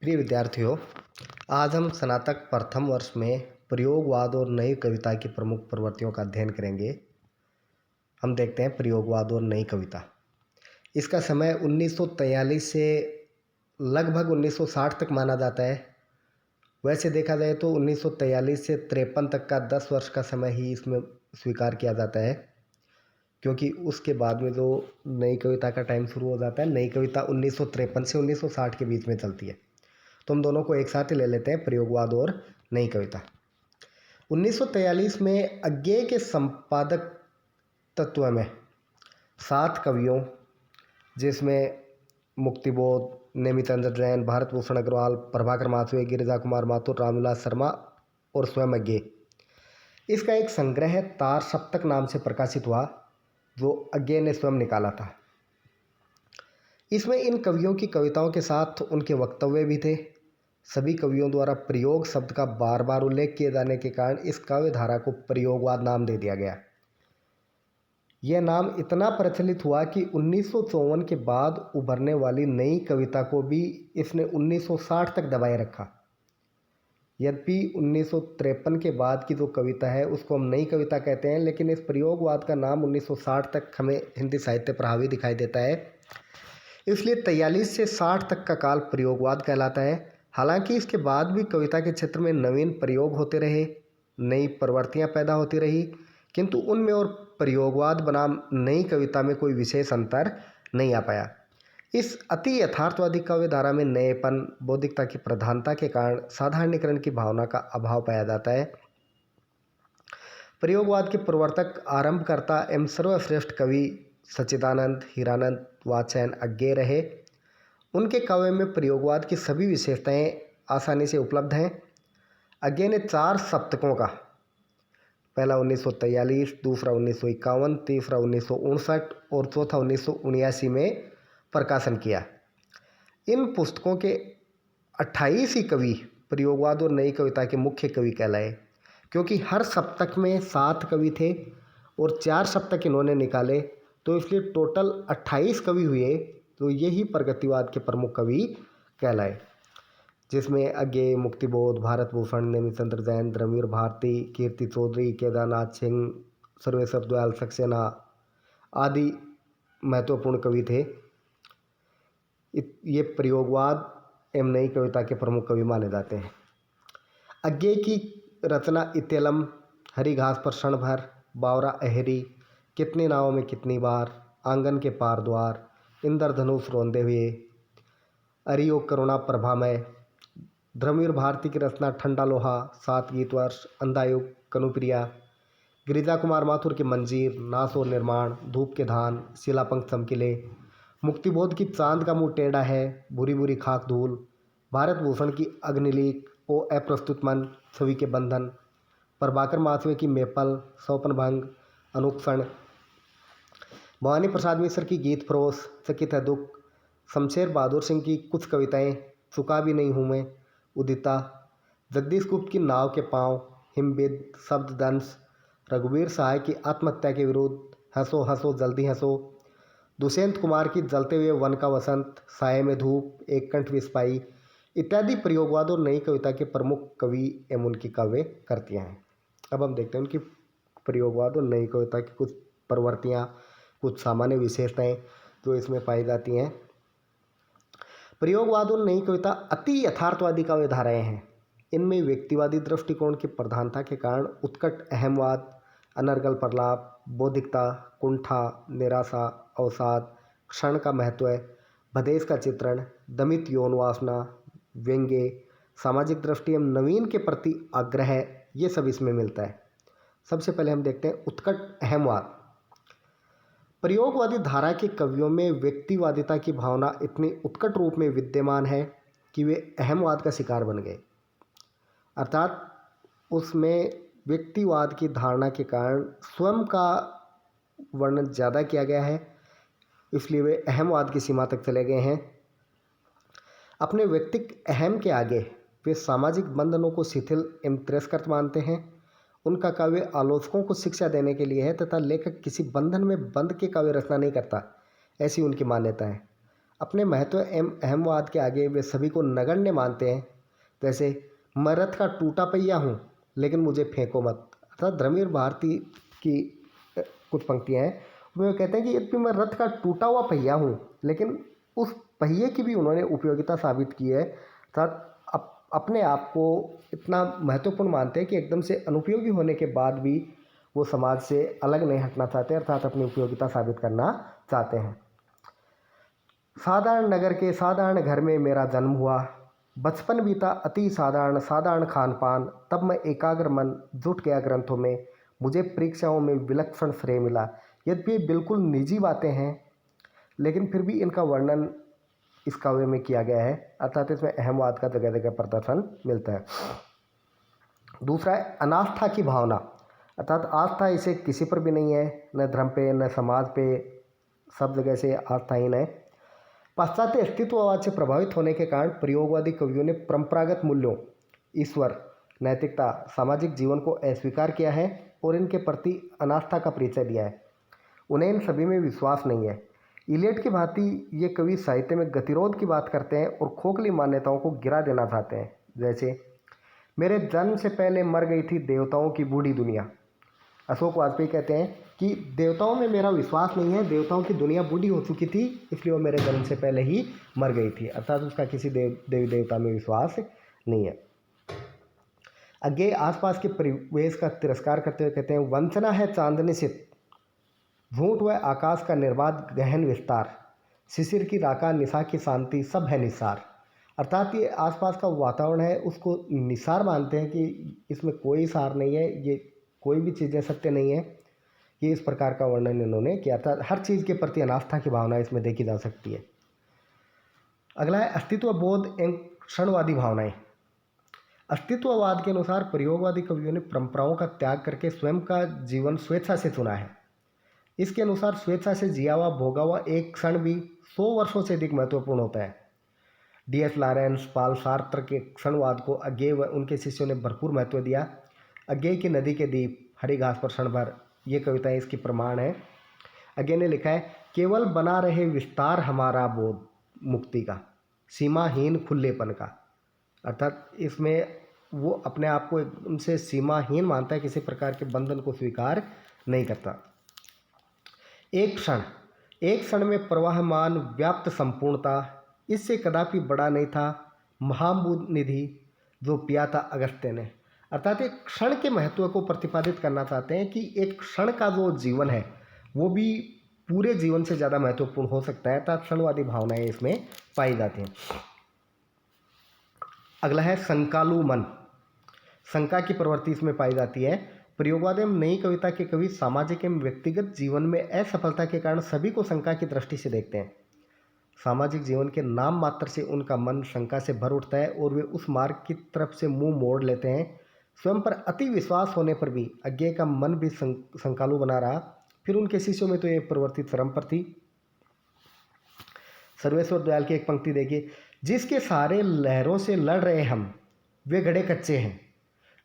प्रिय विद्यार्थियों, आज हम स्नातक प्रथम वर्ष में प्रयोगवाद और नई कविता की प्रमुख प्रवृत्तियों का अध्ययन करेंगे। हम देखते हैं प्रयोगवाद और नई कविता। इसका समय 1943 से लगभग 1960 तक माना जाता है। वैसे देखा जाए तो 1943 से 53 तक का 10 वर्ष का समय ही इसमें स्वीकार किया जाता है, क्योंकि उसके बाद में जो नई कविता का टाइम शुरू हो जाता है। नई कविता 1953 से 1960 के बीच में चलती है। तो हम दोनों को एक साथ ही ले लेते हैं, प्रयोगवाद और नई कविता। 1943 में अज्ञेय के संपादक तत्व में 7 कवियों, जिसमें मुक्तिबोध, नेमिचंद्र जैन, भारत भूषण अग्रवाल, प्रभाकर माथुर, गिरिजा कुमार माथुर, रामविलास शर्मा और स्वयं अज्ञेय, इसका एक संग्रह तार सप्तक नाम से प्रकाशित हुआ, जो अज्ञेय ने स्वयं निकाला था। इसमें इन कवियों की कविताओं के साथ उनके वक्तव्य भी थे। सभी कवियों द्वारा प्रयोग शब्द का बार बार उल्लेख किए जाने के कारण इस काव्य धारा को प्रयोगवाद नाम दे दिया गया। यह नाम इतना प्रचलित हुआ कि 1954 के बाद उभरने वाली नई कविता को भी इसने 1960 तक दबाए रखा। यद्यपि 1953 के बाद की जो कविता है उसको हम नई कविता कहते हैं, लेकिन इस प्रयोगवाद का नाम 1960 तक हमें हिंदी साहित्य प्रभावी दिखाई देता है। इसलिए 43 से 60 तक का काल प्रयोगवाद कहलाता है। हालांकि इसके बाद भी कविता के क्षेत्र में नवीन प्रयोग होते रहे, नई प्रवृत्तियां पैदा होती रही, किंतु उनमें और प्रयोगवाद बनाम नई कविता में कोई विशेष अंतर नहीं आ पाया। इस अति यथार्थवादी काव्य धारा में नएपन, बौद्धिकता की प्रधानता के कारण साधारणीकरण की भावना का अभाव पाया जाता है। प्रयोगवाद के प्रवर्तक, आरंभकर्ता एवं सर्वश्रेष्ठ कवि सच्चिदानंद, हीरानंद, वात्स्यायन, अज्ञेय रहे। उनके काव्य में प्रयोगवाद की सभी विशेषताएं आसानी से उपलब्ध हैं। अज्ञेय ने 4 सप्तकों का, पहला 1943, दूसरा 1951, तीसरा 1959 और चौथा 1979 में प्रकाशन किया। इन पुस्तकों के 28 ही कवि प्रयोगवाद और नई कविता के मुख्य कवि कहलाए, क्योंकि हर सप्तक में 7 कवि थे और 4 सप्तक इन्होंने निकाले, तो इसलिए टोटल 28 कवि हुए। तो यही प्रगतिवाद के प्रमुख कवि कहलाए, जिसमें अज्ञेय, मुक्तिबोध, भारत भूषण, नेमिचंद्र जैन, धर्मवीर भारती, कीर्ति चौधरी, केदारनाथ सिंह, सर्वेश्वर दयाल सक्सेना आदि महत्वपूर्ण कवि थे। ये प्रयोगवाद एवं नई कविता के प्रमुख कवि माने जाते हैं। अज्ञेय की रचना इत्यलम, हरी घास पर क्षण भर, बावरा अहरी, कितनी नावों में कितनी बार, आंगन के पार द्वार, इंद्रधनुष रोंदे हुए, अरियो करुणा प्रभामय। धर्मवीर भारती की रचना ठंडा लोहा, 7 गीत वर्ष, अंधायुग, कनुप्रिया। गिरिजा कुमार माथुर की मंजीर, नाश और निर्माण, धूप के धान, शिलापंख चमकीले। मुक्तिबोध की चांद का मुंह टेढ़ा है, बुरी बुरी खाक धूल। भारत भूषण की अग्निलीक, ओ अप्रस्तुत मन, छवि के बंधन। प्रभाकर माथुर की मेपल, सौपन भंग, अनुक्षण। भवानी प्रसाद मिश्र की गीत फरोश, चकित है दुख। शमशेर बहादुर सिंह की कुछ कविताएं, चुका भी नहीं हूँ मैं, उदिता। जगदीश गुप्त की नाव के पांव, हिमबिद, शब्ददंश। रघुवीर सहाय की आत्महत्या के विरुद्ध, हंसो हंसो जल्दी हंसो। दुष्यंत कुमार की जलते हुए वन का वसंत, साये में धूप, एक कंठ विस्पाई इत्यादि प्रयोगवाद और नई कविता के प्रमुख कवि एवं उनकी काव्य कृतियाँ हैं। अब हम देखते हैं उनकी प्रयोगवाद और नई कविता की कुछ प्रवृत्तियाँ, कुछ सामान्य विशेषताएं जो इसमें पाई जाती हैं। प्रयोगवाद और नई कविता अति यथार्थवादी काव्य धाराएं हैं। इनमें व्यक्तिवादी दृष्टिकोण की प्रधानता के कारण उत्कट अहमवाद, अनर्गल प्रलाप, बौद्धिकता, कुंठा, निराशा, अवसाद, क्षण का महत्व, भदेश का चित्रण, दमित यौन वासना, व्यंग्य, सामाजिक दृष्टि एवं नवीन के प्रति आग्रह, ये सब इसमें मिलता है। सबसे पहले हम देखते हैं उत्कट अहमवाद। प्रयोगवादी धारा के कवियों में व्यक्तिवादिता की भावना इतनी उत्कट रूप में विद्यमान है कि वे अहमवाद का शिकार बन गए। अर्थात उसमें व्यक्तिवाद की धारणा के कारण स्वयं का वर्णन ज़्यादा किया गया है, इसलिए वे अहमवाद की सीमा तक चले गए हैं। अपने व्यक्तिक अहम के आगे वे सामाजिक बंधनों को शिथिल एवं तिरस्कृत मानते हैं। उनका काव्य आलोचकों को शिक्षा देने के लिए है तथा लेखक किसी बंधन में बंध के काव्य रचना नहीं करता, ऐसी उनकी मान्यता है। अपने महत्व एवं अहमवाद के आगे वे सभी को नगण्य मानते हैं। जैसे मैं रथ का टूटा पहिया हूँ लेकिन मुझे फेंको मत। अर्थात धर्मवीर भारती की कुछ पंक्तियाँ हैं, उसमें वो कहते हैं कि यद्यपि मैं रथ का टूटा हुआ पहिया हूँ लेकिन उस पहिए की भी उन्होंने उपयोगिता साबित की है। अर्थात अपने आप को इतना महत्वपूर्ण मानते हैं कि एकदम से अनुपयोगी होने के बाद भी वो समाज से अलग नहीं हटना चाहते, अर्थात अपनी उपयोगिता साबित करना चाहते हैं। साधारण नगर के साधारण घर में मेरा जन्म हुआ, बचपन बीता अति साधारण साधारण खान पान, तब मैं एकाग्र मन जुट गया ग्रंथों में, मुझे परीक्षाओं में विलक्षण श्रेय मिला। यद्यपि बिल्कुल निजी बातें हैं लेकिन फिर भी इनका वर्णन इस काव्य में किया गया है, अर्थात इसमें अहमवाद का जगह जगह प्रदर्शन मिलता है। दूसरा है अनास्था की भावना, अर्थात आस्था इसे किसी पर भी नहीं है, न धर्म पे न समाज पे, सब जगह से आस्थाहीन है। पाश्चात्य अस्तित्ववाद से प्रभावित होने के कारण प्रयोगवादी कवियों ने परंपरागत मूल्यों, ईश्वर, नैतिकता, सामाजिक जीवन को अस्वीकार किया है और इनके प्रति अनास्था का परिचय दिया है। उन्हें इन सभी में विश्वास नहीं है। इलियट की भांति ये कवि साहित्य में गतिरोध की बात करते हैं और खोखली मान्यताओं को गिरा देना चाहते हैं। जैसे मेरे जन्म से पहले मर गई थी देवताओं की बूढ़ी दुनिया। अशोक वाजपेयी कहते हैं कि देवताओं में मेरा विश्वास नहीं है, देवताओं की दुनिया बूढ़ी हो चुकी थी इसलिए वो मेरे जन्म से पहले ही मर गई थी, अर्थात उसका किसी देवी देवता में विश्वास नहीं है। आगे आसपास के परिवेश का तिरस्कार करते हुए कहते हैं वंचना है चांदनी सित, झूठ व आकाश का निर्बाध गहन विस्तार, शिशिर की राका निशा की शांति सब है निसार। अर्थात ये आसपास का वातावरण है उसको निसार मानते हैं कि इसमें कोई सार नहीं है, ये कोई भी चीज़ें सत्य नहीं है। ये इस प्रकार का वर्णन इन्होंने किया था। हर चीज़ के प्रति अनास्था की भावना इसमें देखी जा सकती है। अगला है अस्तित्व बोध एवं क्षणवादी भावनाएं। अस्तित्ववाद के अनुसार प्रयोगवादी कवियों ने परंपराओं का त्याग करके स्वयं का जीवन स्वेच्छा से चुना है। इसके अनुसार स्वेच्छा से जिया हुआ भोगा हुआ एक क्षण भी 100 वर्षों से अधिक महत्वपूर्ण होता है। D.S. लॉरेंस, पाल सार्त्र के क्षणवाद को अज्ञेय व उनके शिष्यों ने भरपूर महत्व दिया। अज्ञेय की नदी के दीप, हरी घास पर क्षण भर, ये कविताएं इसकी प्रमाण है। अज्ञेय ने लिखा है केवल बना रहे विस्तार हमारा बोध मुक्ति का, सीमाहीन खुलेपन का। अर्थात इसमें वो अपने आप को एकदम से सीमाहीन मानता है, किसी प्रकार के बंधन को स्वीकार नहीं करता। एक क्षण में प्रवाहमान व्याप्त संपूर्णता, इससे कदापि बड़ा नहीं था महाबुद्ध निधि जो पिया था अगस्त्य ने। अर्थात एक क्षण के महत्व को प्रतिपादित करना चाहते हैं कि एक क्षण का जो जीवन है वो भी पूरे जीवन से ज़्यादा महत्वपूर्ण हो सकता है, अर्थात क्षणवादी भावनाएं इसमें पाई जाती हैं। अगला है शंकालु मन, शंका की प्रवृत्ति इसमें पाई जाती है। प्रयोगवाद एवं नई कविता के कवि सामाजिक एवं व्यक्तिगत जीवन में असफलता के कारण सभी को शंका की दृष्टि से देखते हैं। सामाजिक जीवन के नाम मात्र से उनका मन शंका से भर उठता है और वे उस मार्ग की तरफ से मुंह मोड़ लेते हैं। स्वयं पर अति विश्वास होने पर भी अज्ञेय का मन भी शंकालु बना रहा। फिर उनके शिष्यों में तो ये प्रवृत्ति चरम पर थी। सर्वेश्वर दयाल की एक पंक्ति देखिए, जिसके सहारे लहरों से लड़ रहे हम वे घड़े कच्चे हैं।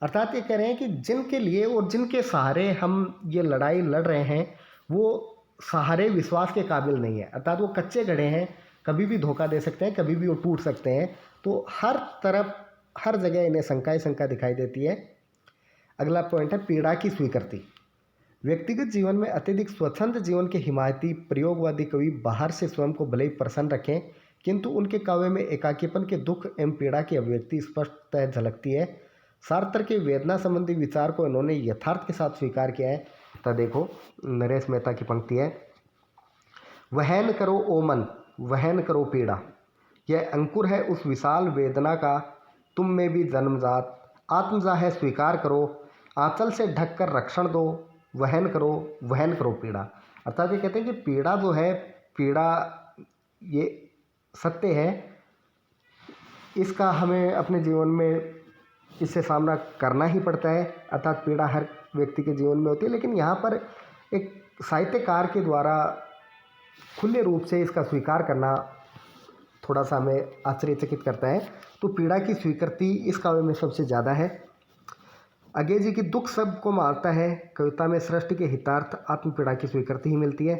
अर्थात ये कह रहे हैं कि जिनके लिए और जिनके सहारे हम ये लड़ाई लड़ रहे हैं वो सहारे विश्वास के काबिल नहीं है, अर्थात वो कच्चे घड़े हैं, कभी भी धोखा दे सकते हैं, कभी भी वो टूट सकते हैं। तो हर तरफ हर जगह इन्हें शंका ही शंका दिखाई देती है। अगला पॉइंट है पीड़ा की स्वीकृति। व्यक्तिगत जीवन में अत्यधिक स्वच्छंद जीवन के हिमायती प्रयोगवादी कवि बाहर से स्वयं को भले ही प्रसन्न रखें किंतु उनके काव्य में एकाकीपन के दुख एवं पीड़ा की अभिव्यक्ति स्पष्टतः झलकती है। सार्त्र के वेदना संबंधी विचार को इन्होंने यथार्थ के साथ स्वीकार किया है। तो देखो नरेश मेहता की पंक्ति है, वहन करो ओ मन वहन करो पीड़ा, यह अंकुर है उस विशाल वेदना का, तुम में भी जन्मजात आत्मजा है स्वीकार करो, आंचल से ढक कर रक्षण दो, वहन करो पीड़ा। अर्थात ये कहते हैं कि पीड़ा जो है, पीड़ा ये सत्य है, इसका हमें अपने जीवन में इससे सामना करना ही पड़ता है। अर्थात पीड़ा हर व्यक्ति के जीवन में होती है, लेकिन यहाँ पर एक साहित्यकार के द्वारा खुले रूप से इसका स्वीकार करना थोड़ा सा हमें आश्चर्यचकित करता है। तो पीड़ा की स्वीकृति इस काव्य में सबसे ज़्यादा है। अज्ञेय जी की दुख सब को मारता है, कविता में सृष्टि के हितार्थ आत्मपीड़ा की स्वीकृति ही मिलती है।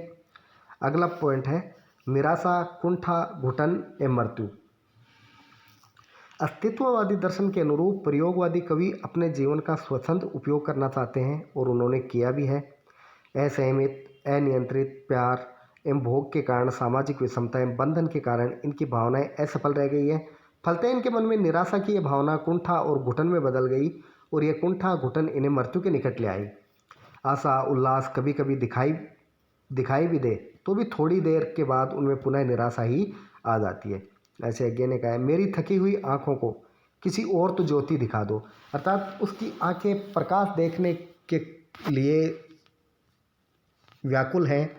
अगला पॉइंट है निराशा, कुंठा, घुटन एवं मृत्यु। अस्तित्ववादी दर्शन के अनुरूप प्रयोगवादी कवि अपने जीवन का स्वच्छंद उपयोग करना चाहते हैं और उन्होंने किया भी है। असहमित, अनियंत्रित प्यार एवं भोग के कारण सामाजिक विषमता एवं बंधन के कारण इनकी भावनाएं असफल रह गई है। फलतः इनके मन में निराशा की यह भावना कुंठा और घुटन में बदल गई और यह कुंठा घुटन इन्हें मृत्यु के निकट ले आई। आशा उल्लास कभी कभी दिखाई भी दे तो भी थोड़ी देर के बाद उनमें पुनः निराशा ही आ जाती है। ऐसे यज्ञ ने कहा है, मेरी थकी हुई आँखों को किसी और तो ज्योति दिखा दो। अर्थात उसकी आंखें प्रकाश देखने के लिए व्याकुल हैं,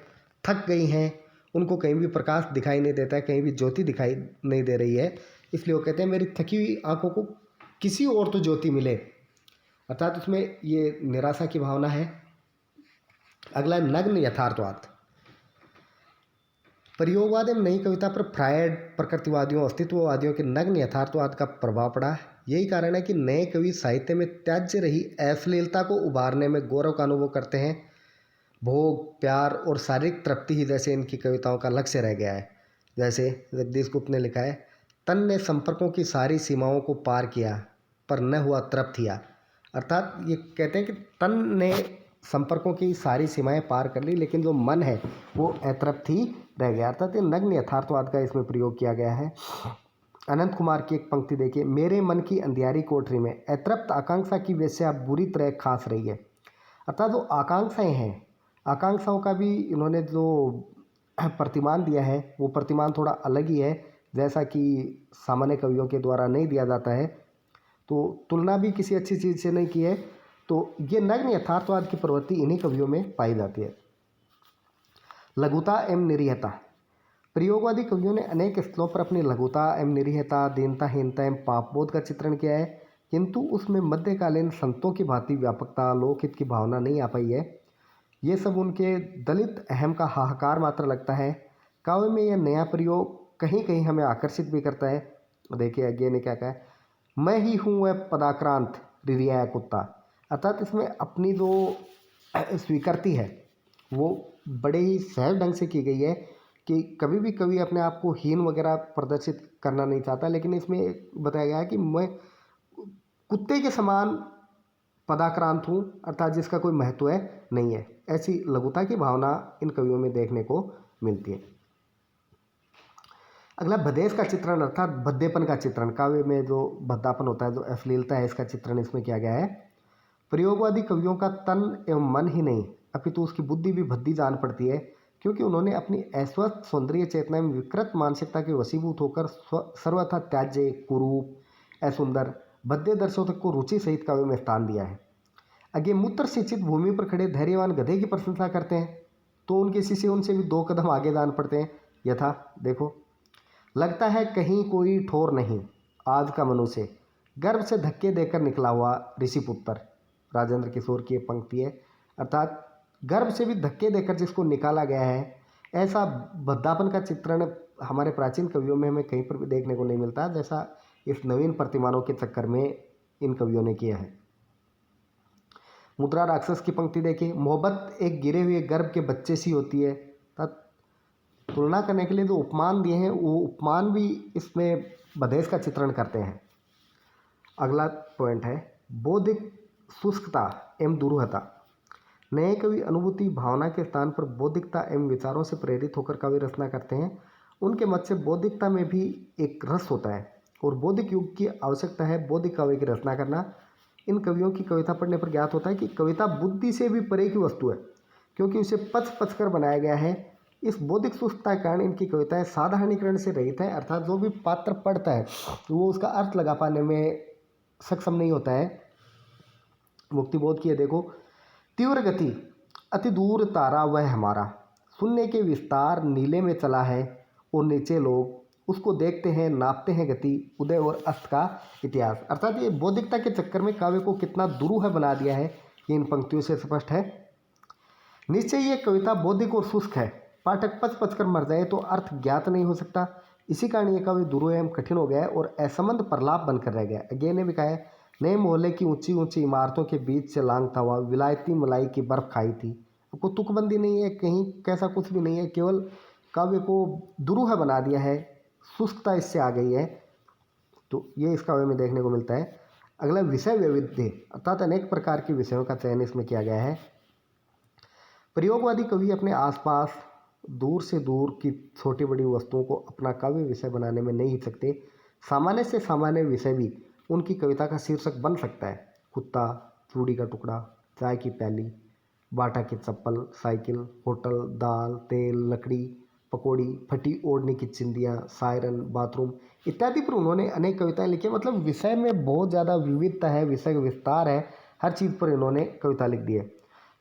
थक गई हैं, उनको कहीं भी प्रकाश दिखाई नहीं देता है, कहीं भी ज्योति दिखाई नहीं दे रही है। इसलिए वो कहते हैं मेरी थकी हुई आंखों को किसी और तो ज्योति मिले। अर्थात उसमें ये निराशा की भावना है। अगला नग्न यथार्थवाद। प्रयोगवाद एवं नई कविता पर फ्रायड, प्रकृतिवादियों, अस्तित्ववादियों के नग्न यथार्थवाद का प्रभाव पड़ा। यही कारण है कि नए कवि साहित्य में त्याज्य रही अश्लीलता को उभारने में गौरव का अनुभव करते हैं। भोग, प्यार और शारीरिक तृप्ति ही जैसे इनकी कविताओं का लक्ष्य रह गया है। जैसे जगदीश गुप्त ने लिखा है, तन ने संपर्कों की सारी सीमाओं को पार किया पर न हुआ तृप्त हिया। अर्थात ये कहते हैं कि तन ने संपर्कों की सारी सीमाएं पार कर ली लेकिन जो मन है वो अतृप्त ही रह गया। अर्थात ये नग्न यथार्थवाद का इसमें प्रयोग किया गया है। अनंत कुमार की एक पंक्ति देखिए, मेरे मन की अंधियारी कोठरी में अतृप्त आकांक्षा की वेश्या बुरी तरह खांस रही है। अर्थात जो आकांक्षाएं हैं, आकांक्षाओं का भी इन्होंने जो प्रतिमान दिया है वो प्रतिमान थोड़ा अलग ही है, जैसा कि सामान्य कवियों के द्वारा नहीं दिया जाता है। तो तुलना भी किसी अच्छी चीज़ से नहीं की है। तो ये नग्न यथार्थवाद की प्रवृत्ति इन्हीं कवियों में पाई जाती है। लघुता एवं निरीहता। प्रयोगवादी कवियों ने अनेक स्थलों पर अपनी लघुता एवं निरीहता, दीनताहीनता एवं पापबोध का चित्रण किया है, किंतु उसमें मध्यकालीन संतों की भांति व्यापकता, लोकहित की भावना नहीं आ पाई है। ये सब उनके दलित अहम का हाहाकार मात्र लगता है। काव्य में यह नया प्रयोग कहीं कहीं हमें आकर्षित भी करता है। देखिए अज्ञे ने क्या कहा है, मैं ही हूँ वह पदाक्रांत रिरिया कुत्ता। अर्थात इसमें अपनी जो स्वीकृति है वो बड़े ही सहज ढंग से की गई है कि कभी भी कवि अपने आप को हीन वगैरह प्रदर्शित करना नहीं चाहता, लेकिन इसमें बताया गया है कि मैं कुत्ते के समान पदाक्रांत हूँ, अर्थात जिसका कोई महत्व नहीं है। ऐसी लघुता की भावना इन कवियों में देखने को मिलती है। अगला भदेश का चित्रण अर्थात भद्देपन का चित्रण। काव्य में जो भद्दापन होता है, जो अश्लीलता है, इसका चित्रण इसमें किया गया है। प्रयोगवादी कवियों का तन एवं मन ही नहीं अपितु उसकी बुद्धि भी भद्दी जान पड़ती है, क्योंकि उन्होंने अपनी अस्वस्थ सौंदर्य चेतना में विकृत मानसिकता के वशीभूत होकर सर्वथा त्याज्य, कुरूप, असुंदर, भद्दे दर्शकों को रुचि सहित काव्य में स्थान दिया है। आगे मूत्र सिंचित भूमि पर खड़े धैर्यवान गधे की प्रशंसा करते हैं तो उनके शिष्य उनसे भी 2 कदम आगे जान पड़ते हैं। यथा देखो, लगता है कहीं कोई ठोर नहीं आज का मनुष्य, गर्भ से धक्के देकर निकला हुआ ऋषिपुत्र। राजेंद्र किशोर की एक पंक्ति है। अर्थात गर्भ से भी धक्के देकर जिसको निकाला गया है, ऐसा भद्दापन का चित्रण हमारे प्राचीन कवियों में हमें कहीं पर भी देखने को नहीं मिलता, जैसा इस नवीन प्रतिमानों के चक्कर में इन कवियों ने किया है। मुद्रा राक्षस की पंक्ति देखिए, मोहब्बत एक गिरे हुए गर्भ के बच्चे सी होती है। तुलना करने के लिए जो उपमान दिए हैं वो उपमान भी इसमें भदेश का चित्रण करते हैं। अगला पॉइंट है बौद्धिक शुष्कता एवं दुरूहता। नए कवि अनुभूति भावना के स्थान पर बौद्धिकता एवं विचारों से प्रेरित होकर काव्य रचना करते हैं। उनके मत से बौद्धिकता में भी एक रस होता है और बौद्धिक युग की आवश्यकता है बौद्धिक काव्य की रचना करना। इन कवियों की कविता पढ़ने पर ज्ञात होता है कि कविता बुद्धि से भी परे की वस्तु है, क्योंकि उसे पच कर बनाया गया है। इस बौद्धिक सुस्तता के कारण इनकी कविताएं साधारणीकरण से रहित है, अर्थात जो भी पात्र पढ़ता है वो उसका अर्थ लगा पाने में सक्षम नहीं होता है। मुक्तिबोध की है देखो, तीव्र गति अति दूर तारा वह हमारा, शून्य के विस्तार नीले में चला है और नीचे लोग उसको देखते हैं, नापते हैं गति, उदय और अस्त का इतिहास। अर्थात ये बौद्धिकता के चक्कर में काव्य को कितना दुरूह बना दिया है ये इन पंक्तियों से स्पष्ट है। निश्चय ये कविता बौद्धिक और शुष्क है, पाठक पच कर मर जाए तो अर्थ ज्ञात नहीं हो सकता। इसी कारण ये काव्य दुरूह एवं कठिन हो गया है और असंबंध प्रलाप बनकर रह गया। अज्ञे ने भी कहा है, नए मोहल्ले की ऊंची ऊंची इमारतों के बीच से लांघता हुआ विलायती मलाई की बर्फ खाई थी। कोई तुकबंदी नहीं है, कहीं कैसा कुछ भी नहीं है, केवल काव्य को दुरूह बना दिया है, शुष्कता इससे आ गई है। तो ये इस काव्य में देखने को मिलता है। अगला विषय वैविध्य, अर्थात अनेक प्रकार के विषयों का चयन इसमें किया गया है। प्रयोगवादी कवि अपने आसपास दूर से दूर की छोटी बड़ी वस्तुओं को अपना काव्य विषय बनाने में नहीं हिचकते। सामान्य से सामान्य विषय भी उनकी कविता का शीर्षक बन सकता है। कुत्ता, चूड़ी का टुकड़ा, चाय की प्याली, बाटा की चप्पल, साइकिल, होटल, दाल, तेल, लकड़ी, पकौड़ी, फटी ओढ़ने की चिंदियाँ, सायरन, बाथरूम इत्यादि पर उन्होंने अनेक कविताएं लिखी। मतलब विषय में बहुत ज़्यादा विविधता है, विषय का विस्तार है, हर चीज़ पर इन्होंने कविता लिख दी है।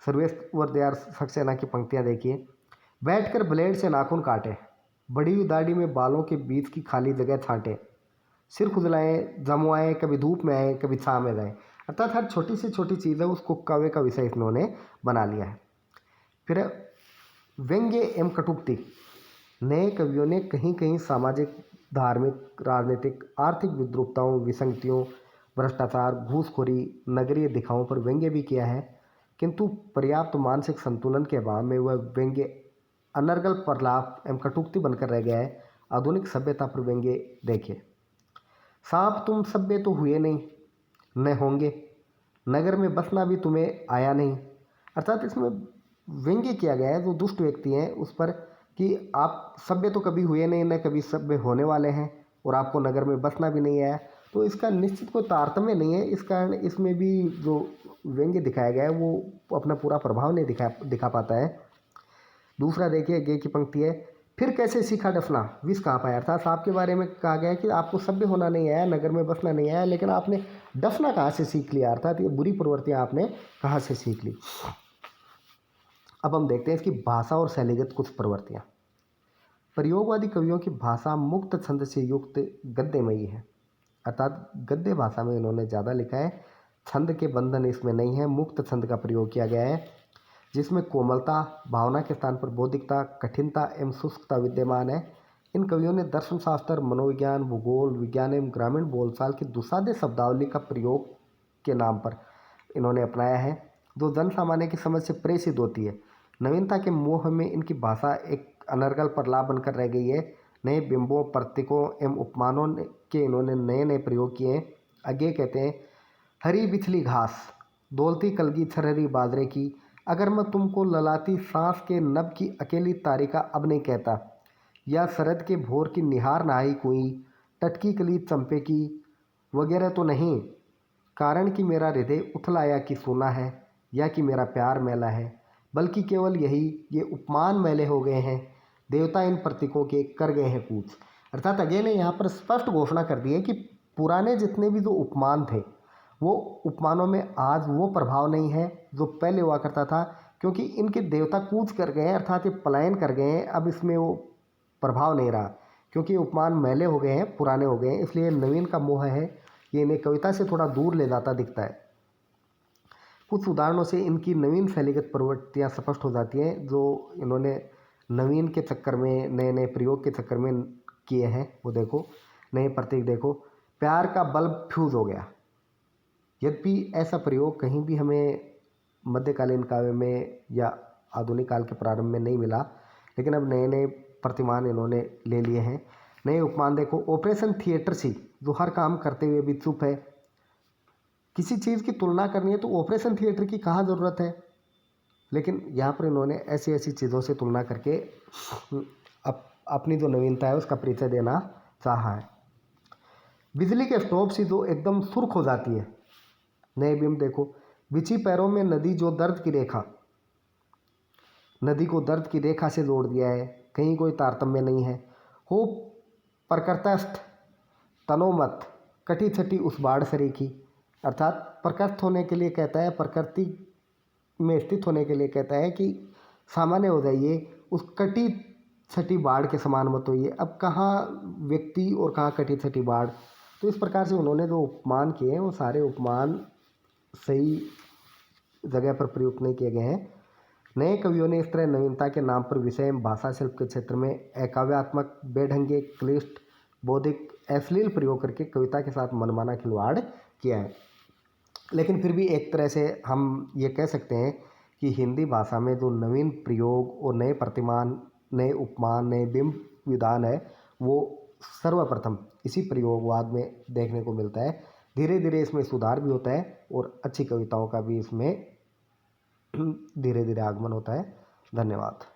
सर्वेश्वर दयाल सक्सेना की पंक्तियाँ देखिए। बैठकर ब्लेड से नाखून काटे, बड़ी हुई दाढ़ी में बालों के बीच की खाली जगह छांटे, सिर खुजलाएं, जमुआएं, कभी धूप में आए, कभी छाँव में जाएं। अर्थात हर छोटी से छोटी चीज़ है उसको काव्य का विषय इन्होंने बना लिया है। फिर व्यंग्य एवं कटुक्ति, नए कवियों ने कहीं कहीं सामाजिक, धार्मिक, राजनीतिक, आर्थिक विद्रूपताओं, विसंगतियों, भ्रष्टाचार, घूसखोरी, नगरीय दिखावों पर व्यंग्य भी किया है, किंतु पर्याप्त मानसिक संतुलन के अभाव में वह व्यंग्य अनर्गल प्रलाप एवं कटुक्ति बनकर रह गया है। आधुनिक सभ्यता पर व्यंग्य देखिए। सांप तुम सभ्य तो हुए नहीं, न होंगे, नगर में बसना भी तुम्हें आया नहीं। अर्थात इसमें व्यंग्य किया गया है जो दुष्ट व्यक्ति हैं उस पर कि आप सभ्य तो कभी हुए नहीं, न कभी सभ्य होने वाले हैं, और आपको नगर में बसना भी नहीं आया। तो इसका निश्चित कोई तारतम्य नहीं है। इस कारण इसमें भी जो व्यंग्य दिखाया गया है वो अपना पूरा प्रभाव नहीं दिखा पाता है। दूसरा देखिए, गे की पंक्ति है, फिर कैसे सीखा डफना, विष कहाँ पाया। अर्थात सांप के बारे में कहा गया है कि आपको सभ्य होना नहीं आया, नगर में बसना नहीं आया, लेकिन आपने डफना कहाँ से सीख लिया। अर्थात ये बुरी प्रवृत्तियाँ आपने कहाँ से सीख ली। अब हम देखते हैं इसकी भाषा और शैलीगत कुछ प्रवृत्तियाँ। प्रयोगवादी कवियों की भाषा मुक्त छंद से युक्त गद्यमयी है। अर्थात गद्य भाषा में इन्होंने ज़्यादा लिखा है, छंद के बंधन इसमें नहीं है, मुक्त छंद का प्रयोग किया गया है, जिसमें कोमलता, भावना के स्थान पर बौद्धिकता, कठिनता एवं शुष्कता विद्यमान है। इन कवियों ने दर्शन शास्त्र, मनोविज्ञान, भूगोल, विज्ञान एवं ग्रामीण बोलचाल की दुसाध्य शब्दावली का प्रयोग के नाम पर इन्होंने अपनाया है, जो जन सामान्य की समझ से प्रेषित होती है। नवीनता के मोह में इनकी भाषा एक अनर्गल प्रलाप बनकर रह गई है। नए बिंबों, प्रतीकों एवं उपमानों के इन्होंने नए नए प्रयोग किए हैं। आगे कहते हैं, हरी बिछली घास, डोलती कलगी छरहरी बाजरे की, अगर मैं तुमको ललाती सांस के नब की अकेली तारिका अब नहीं कहता, या शरद के भोर की निहार नहाई कुई, टटकी कली चंपे की वगैरह तो नहीं, कारण कि मेरा हृदय उथलाया कि सोना है, या कि मेरा प्यार मैला है, बल्कि केवल यही ये उपमान मैले हो गए हैं, देवता इन प्रतीकों के कर गए हैं कूच। अर्थात अगेन यहाँ पर स्पष्ट घोषणा कर दी है कि पुराने जितने भी जो उपमान थे वो उपमानों में आज वो प्रभाव नहीं है जो पहले हुआ करता था, क्योंकि इनके देवता कूच कर गए हैं, अर्थात ये पलायन कर गए हैं। अब इसमें वो प्रभाव नहीं रहा, क्योंकि उपमान मैले हो गए हैं, पुराने हो गए हैं, इसलिए नवीन का मोह है ये इन्हें कविता से थोड़ा दूर ले जाता दिखता है। कुछ उदाहरणों से इनकी नवीन शैलीगत प्रवृत्तियाँ स्पष्ट हो जाती हैं जो इन्होंने नवीन के चक्कर में, नए नए प्रयोग के चक्कर में किए हैं। वो देखो, नए प्रतीक देखो, प्यार का बल्ब फ्यूज हो गया। यद्यपि ऐसा प्रयोग कहीं भी हमें मध्यकालीन काव्य में या आधुनिक काल के प्रारंभ में नहीं मिला, लेकिन अब नए नए प्रतिमान इन्होंने ले लिए हैं। नए उपमान देखो, ऑपरेशन थिएटर सी, जो हर काम करते हुए भी चुप है। किसी चीज़ की तुलना करनी है तो ऑपरेशन थिएटर की कहाँ ज़रूरत है, लेकिन यहाँ पर इन्होंने ऐसी ऐसी चीज़ों से तुलना करके अपनी जो नवीनता है उसका परिचय देना चाहा है। बिजली के स्टोव से जो एकदम सुर्ख हो जाती है। नए बिंब देखो, बिछी पैरों में नदी जो दर्द की रेखा, नदी को दर्द की रेखा से जोड़ दिया है, कहीं कोई तारतम्य नहीं है। हो प्रकृतस्थ तनोमत, कटी छटी उस बाढ़ सरीखी। अर्थात प्रकृत होने के लिए कहता है, प्रकृति में स्थित होने के लिए कहता है कि सामान्य हो जाइए, उस कटी छटी बाढ़ के समान मत होइए। अब कहाँ व्यक्ति और कहाँ कटी छटी बाढ़। तो इस प्रकार से उन्होंने जो उपमान किए हैं वो सारे उपमान सही जगह पर प्रयुक्त नहीं किए गए हैं। नए कवियों ने इस तरह नवीनता के नाम पर विषय एवं भाषा शिल्प के क्षेत्र में अकाव्यात्मक, बेढंगे, क्लिष्ट, बौद्धिक, अश्लील प्रयोग करके कविता के साथ मनमाना खिलवाड़ किया है। लेकिन फिर भी एक तरह से हम ये कह सकते हैं कि हिंदी भाषा में जो नवीन प्रयोग और नए प्रतिमान नए उपमान, नए बिंब विधान है वो सर्वप्रथम इसी प्रयोगवाद में देखने को मिलता है। धीरे धीरे इसमें सुधार भी होता है और अच्छी कविताओं का भी इसमें धीरे धीरे आगमन होता है। धन्यवाद।